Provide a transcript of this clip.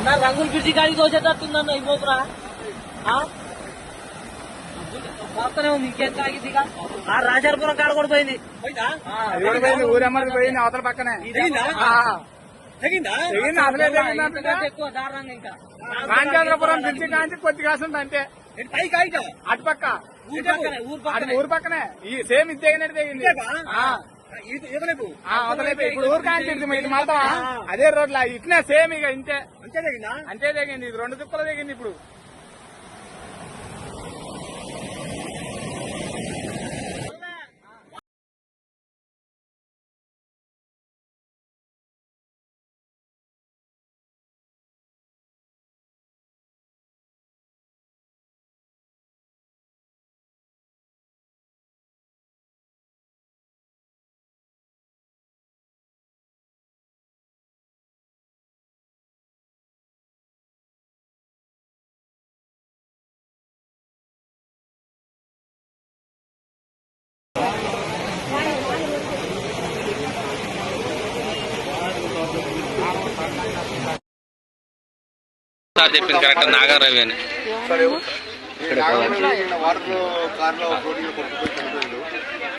అన్న రంగులు పిచ్చి కాడికి తోచేటట్టుందన్న ఇవ్వకురా వస్తూనే ఉంది ఇంకేం తాగింది ఆ రాజాపురం కాడ కూడా పోయింది ఊరమ్మది పోయింది అవతల పక్కనే ఎక్కువ దారుణంగా ఇంకా రామచంద్రపురం బ్రిడ్జి కాంచి కొద్ది కాస్తుంది అంతే అటుపక్క ఊరు పక్కనే ఈ సేమ్ ఇది తెగినట్టు తెగింది ఇప్పుడు ఊరు కాంచి ఇది మాత్రం అదే రోడ్ల ఇట్నే సేమ్ ఇక ఇంతే అంతే తెగింది ఇది 2 చుక్కలు తెగింది ఇప్పుడు చెప్పింది కరెక్ట్ నాగారవి అని వాటర్ కార్లో